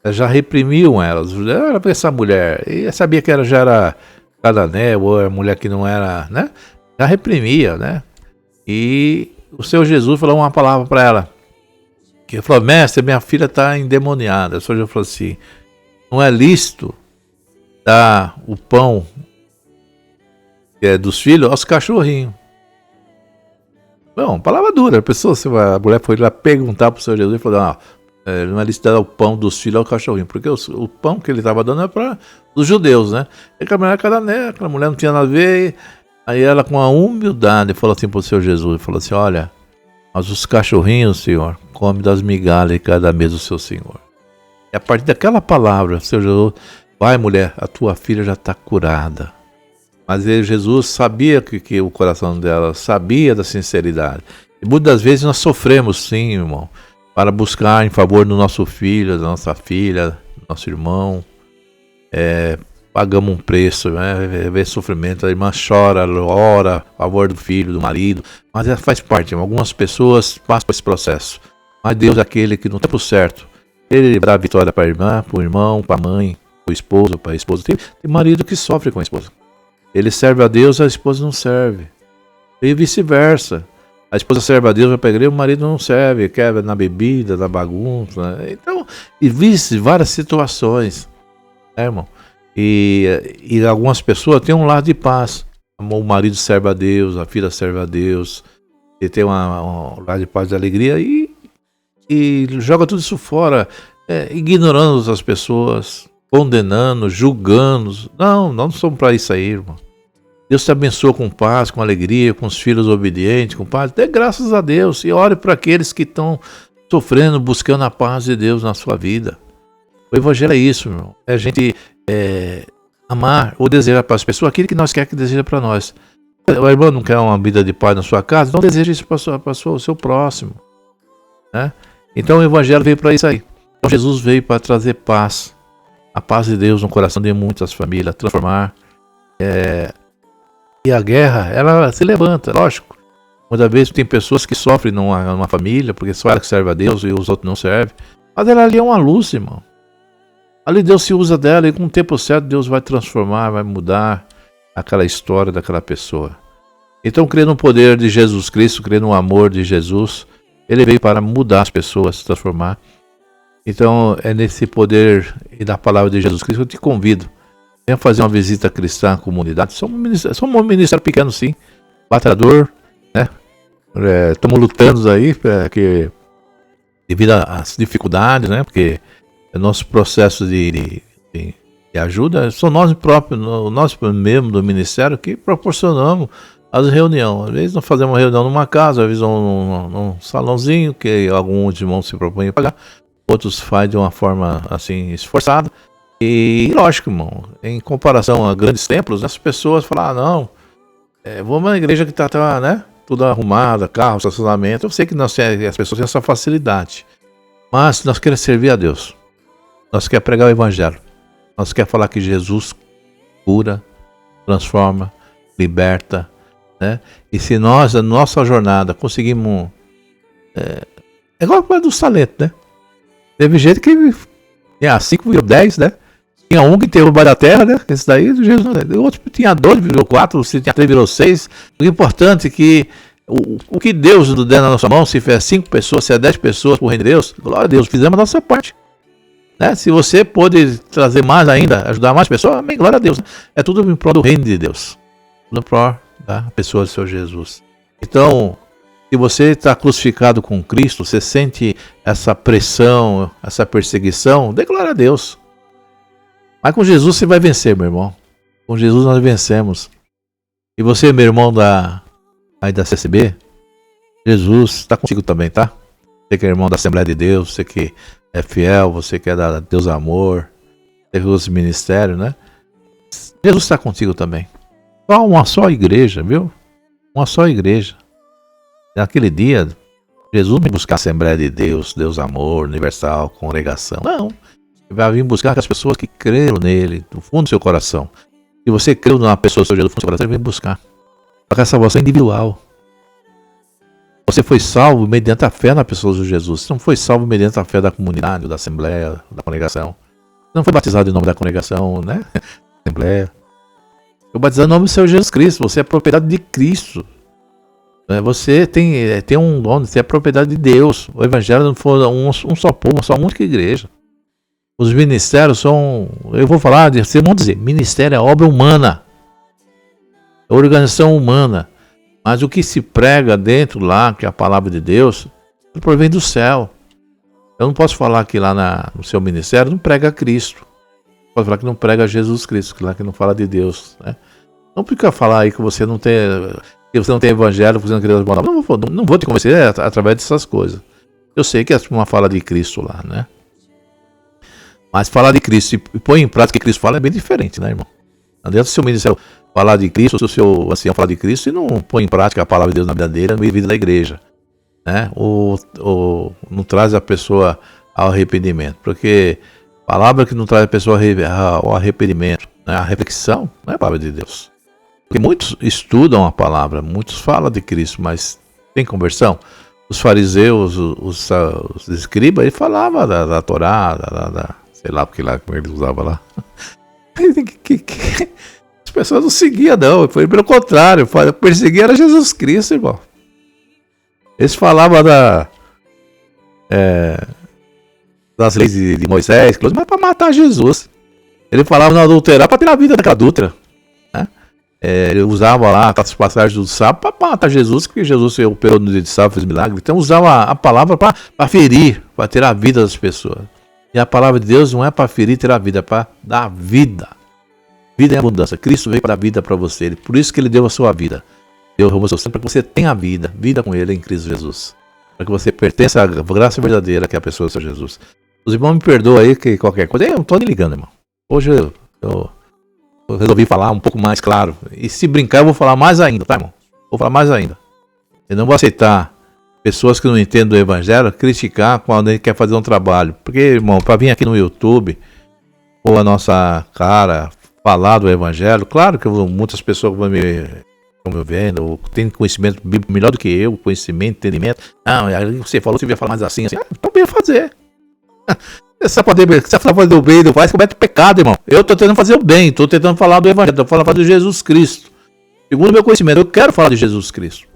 já reprimiam elas. Era essa mulher, e sabia que ela já era cananeia, ou era mulher que não era, né? Já reprimia, né? E o seu Jesus falou uma palavra para ela. Que ele falou, mestre, minha filha está endemoniada. O senhor Jesus falou assim, não é lícito dar o pão dos filhos aos cachorrinhos. Bom, palavra dura. A mulher foi lá perguntar para o Senhor Jesus e falou, não é lícito dar o pão dos filhos ao cachorrinho, porque o pão que ele estava dando é para os judeus, né? E aquela mulher cananeia, aquela mulher não tinha nada a ver. Aí ela, com a humildade, falou assim para o Senhor Jesus, falou assim, olha, mas os cachorrinhos, Senhor, comem das migalhas de cada mesa do seu Senhor. E a partir daquela palavra, o Senhor Jesus, vai mulher, a tua filha já está curada. Mas Jesus sabia que o coração dela sabia da sinceridade. E muitas vezes nós sofremos sim, irmão, para buscar em favor do nosso filho, da nossa filha, do nosso irmão. Pagamos um preço, né? Vê sofrimento, a irmã chora, ora a favor do filho, do marido. Mas faz parte, irmão. Algumas pessoas passam por esse processo. Mas Deus é aquele que no tempo certo, ele dá a vitória para a irmã, para o irmão, para a mãe, para o esposo, para a esposa. Tem marido que sofre com a esposa. Ele serve a Deus, a esposa não serve. E vice-versa. A esposa serve a Deus, vai para a igreja, o marido não serve, quer na bebida, na bagunça. Né? Então, existe várias situações, né, irmão? E algumas pessoas têm um lar de paz. O marido serve a Deus, a filha serve a Deus, e tem um lar de paz e alegria, e joga tudo isso fora, ignorando as pessoas, condenando, julgando. Não somos para isso aí, irmão. Deus te abençoa com paz, com alegria, com os filhos obedientes, com paz. Dê graças a Deus e ore para aqueles que estão sofrendo, buscando a paz de Deus na sua vida. O evangelho é isso, irmão. É a gente amar ou desejar para as pessoas aquilo que nós queremos que deseja para nós. O irmão não quer uma vida de paz na sua casa, então deseja isso para o seu próximo, né? Então o evangelho veio para isso aí. Então Jesus veio para trazer paz, a paz de Deus no coração de muitas famílias, transformar. E a guerra, ela se levanta, lógico. Muitas vezes tem pessoas que sofrem numa família, porque só ela que serve a Deus e os outros não servem. Mas ela ali é uma luz, irmão. Ali Deus se usa dela e com o tempo certo Deus vai transformar, vai mudar aquela história daquela pessoa. Então, crendo no poder de Jesus Cristo, crendo no amor de Jesus, ele veio para mudar as pessoas, transformar. Então, é nesse poder e da palavra de Jesus Cristo que eu te convido. Venha fazer uma visita cristã à comunidade. Somos um ministério pequeno, sim, batalhador, né? Estamos lutando aí, devido às dificuldades, né? Porque é nosso processo de ajuda, são nós próprios, nós mesmos do ministério que proporcionamos as reuniões. Às vezes nós fazemos uma reunião numa casa, às vezes num salãozinho que alguns irmãos se propõem a pagar, outros fazem de uma forma assim esforçada. E lógico, irmão, em comparação a grandes templos, as pessoas falam, vamos na igreja que está, né, tudo arrumada, carro, estacionamento. Eu sei que as pessoas têm essa facilidade, mas nós queremos servir a Deus. Nós queremos pregar o evangelho. Nós queremos falar que Jesus cura, transforma, liberta, né? E se nós, na nossa jornada, conseguimos... É igual a coisa dos talentos, né? Teve gente que tinha 5 virou 10, né? Tinha um que teve o baixo da terra, né? Esse daí, Jesus, né? O outro tinha 2, virou 4, se tinha 3, virou 6. O importante é que o que Deus nos der na nossa mão, se for 5 pessoas, se é 10 pessoas por reino de Deus, glória a Deus, fizemos a nossa parte. Né? Se você pode trazer mais ainda, ajudar mais pessoas, amém, glória a Deus. É tudo em prol do reino de Deus. Tudo em prol da pessoa do Senhor Jesus. Então, se você está crucificado com Cristo, você sente essa pressão, essa perseguição, dê glória a Deus. Mas com Jesus você vai vencer, meu irmão. Com Jesus nós vencemos. E você, meu irmão aí da CCB, Jesus está contigo também, tá? Você que é irmão da Assembleia de Deus, você que é fiel, você que é da Deus Amor, você que usa o ministério, né? Jesus está contigo também. Só uma só igreja, viu? Uma só igreja. Naquele dia, Jesus não vai buscar a Assembleia de Deus, Deus Amor, Universal, Congregação. Não. Ele vai vir buscar as pessoas que creram nele, do fundo do seu coração. Se você creu numa pessoa do seu Jesus, do fundo do seu coração, ele vem buscar. Porque a salvação é individual. Você foi salvo mediante a fé na pessoa de Jesus. Você não foi salvo mediante a fé da comunidade, da Assembleia, da Congregação. Você não foi batizado em nome da Congregação, né? Assembleia. Foi batizado em nome do Senhor Jesus Cristo. Você é propriedade de Cristo. Você tem um dono, você é propriedade de Deus. O Evangelho não foi um só povo, uma só única igreja. Os ministérios são, eu vou falar, vocês vão dizer, ministério é obra humana. É organização humana. Mas o que se prega dentro lá, que é a palavra de Deus, provém do céu. Eu não posso falar que lá no seu ministério não prega Cristo. Posso falar que não prega Jesus Cristo, que lá que não fala de Deus, né? Não fica falar aí que você não tem evangelho, que você não quer não vou te convencer através dessas coisas. Eu sei que a turma fala de Cristo lá, né? Mas falar de Cristo e pôr em prática o que Cristo fala é bem diferente, né, irmão? Não adianta o seu ministério falar de Cristo, se o seu ancião falar de Cristo e não põe em prática a palavra de Deus na vida dele, na vida da igreja, né? Ou não traz a pessoa ao arrependimento, porque palavra que não traz a pessoa ao arrependimento, né? A reflexão, não é a palavra de Deus. Porque muitos estudam a palavra, muitos falam de Cristo, mas tem conversão. Os fariseus, os escribas, ele falava da Torá, sei lá porque lá como ele usava lá. As pessoas não seguiam, não. Foi pelo contrário. Perseguir era Jesus Cristo, irmão. Eles falavam das leis de Moisés, mas para matar Jesus. Ele falava não adulterar para ter a vida daquela adúltera. Né? Ele usava lá as passagens do sábado para matar Jesus, porque Jesus operou no dia de sábado, fez milagre. Então usava a palavra para ferir, para ter a vida das pessoas. E a palavra de Deus não é para ferir, ter a vida, é para dar vida. Vida em abundância. Cristo veio para a vida para você. Por isso que ele deu a sua vida. Deu o seu sangue para que você tenha a vida. Vida com ele em Cristo Jesus. Para que você pertença à graça verdadeira que é a pessoa do Senhor Jesus. Os irmãos me perdoam aí que qualquer coisa. Eu não estou nem ligando, irmão. Hoje eu Eu resolvi falar um pouco mais claro. E se brincar, eu vou falar mais ainda, tá, irmão? Vou falar mais ainda. Eu não vou aceitar pessoas que não entendem o evangelho criticar quando a gente quer fazer um trabalho. Porque, irmão, para vir aqui no YouTube, ou a nossa cara, falar do evangelho, claro que muitas pessoas vão me vendo, ou tem conhecimento bíblico melhor do que eu, conhecimento, entendimento. Não, aí você falou, você ia falar mais assim. Então bem fazer. Você só fazer o bem e não faz, comete pecado, irmão. Eu tô tentando fazer o bem, tô tentando falar do evangelho, tô falando de Jesus Cristo. Segundo o meu conhecimento, eu quero falar de Jesus Cristo.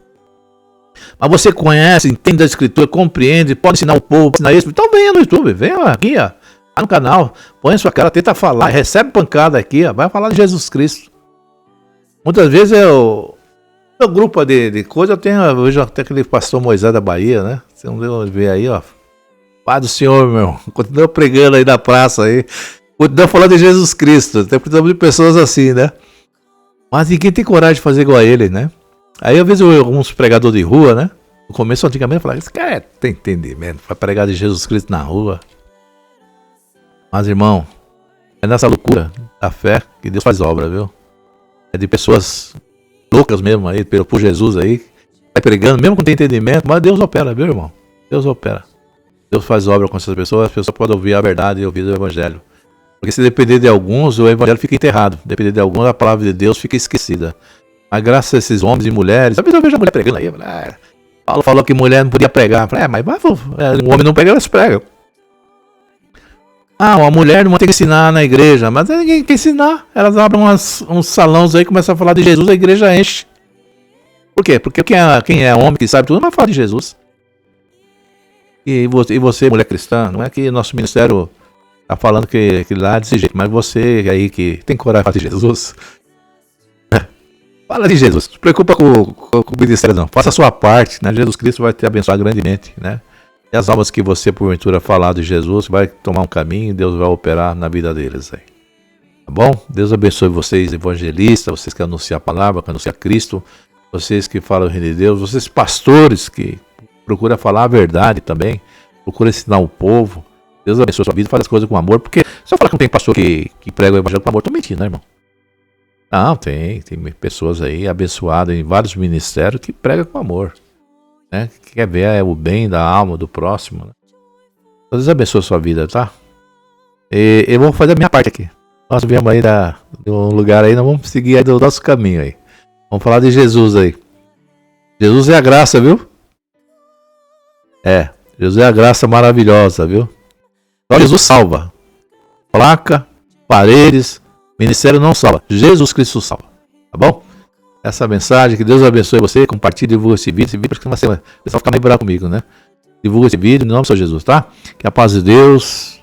Mas você conhece, entende a escritura, compreende, pode ensinar o povo, ensinar isso. Então venha no YouTube, venha aqui, ó, no canal, põe a sua cara, tenta falar, recebe pancada aqui, ó, vai falar de Jesus Cristo. Muitas vezes meu grupo de coisa, eu vejo até aquele pastor Moisés da Bahia, né? Você não deu ver aí, ó. Pai do Senhor, meu, continua pregando aí na praça aí, continua falando de Jesus Cristo. Tem precisamos de pessoas assim, né? Mas ninguém tem coragem de fazer igual a ele, né? Aí eu vejo alguns pregadores de rua, né? No começo, antigamente, eu falava, esse cara tem entendimento, vai pregar de Jesus Cristo na rua. Mas, irmão, é nessa loucura da fé que Deus faz obra, viu? É de pessoas loucas mesmo aí, por Jesus aí, vai pregando, mesmo que não tem entendimento, mas Deus opera, viu, irmão? Deus opera. Deus faz obra com essas pessoas, as pessoas podem ouvir a verdade e ouvir o evangelho. Porque se depender de alguns, o evangelho fica enterrado. Depender de alguns, a palavra de Deus fica esquecida. Mas graças a esses homens e mulheres, às vezes eu vejo a mulher pregando aí. Paulo falou que mulher não podia pregar. Mas o homem não prega, elas pregam. Uma mulher não tem que ensinar na igreja. Mas ninguém quer ensinar. Elas abrem uns salões aí, começam a falar de Jesus, a igreja enche. Por quê? Porque quem é homem que sabe tudo, não vai falar de Jesus. E você, mulher cristã, não é que nosso ministério tá falando que lá é desse jeito, mas você aí que tem coragem de falar de Jesus, fala de Jesus, não se preocupa com o ministério não, faça a sua parte, né? Jesus Cristo vai te abençoar grandemente, né? E as almas que você porventura falar de Jesus, vai tomar um caminho e Deus vai operar na vida deles aí. Tá bom? Deus abençoe vocês, evangelistas, vocês que anunciam a palavra, que anunciam Cristo, vocês que falam o reino de Deus, vocês pastores que procuram falar a verdade também, procura ensinar o povo. Deus abençoe a sua vida, faz as coisas com amor, porque se eu falar que não tem pastor que prega o evangelho com amor, tô mentindo, né, irmão? Não, tem pessoas aí abençoadas em vários ministérios que pregam com amor, né? Que quer ver o bem da alma do próximo, né? Deus abençoe a sua vida, tá? E eu vou fazer a minha parte aqui. Nós viemos aí de um lugar aí, nós vamos seguir aí do nosso caminho aí. Vamos falar de Jesus aí. Jesus é a graça, viu? Jesus é a graça maravilhosa, viu? Só Jesus salva. Placa, paredes, ministério não salva. Jesus Cristo salva. Tá bom? Essa mensagem, que Deus abençoe você. Compartilhe, divulga esse vídeo. Esse vídeo acho que não vai ser, o pessoal fica meio bravo comigo, né? Divulga esse vídeo em nome do Senhor Jesus, tá? Que a paz de Deus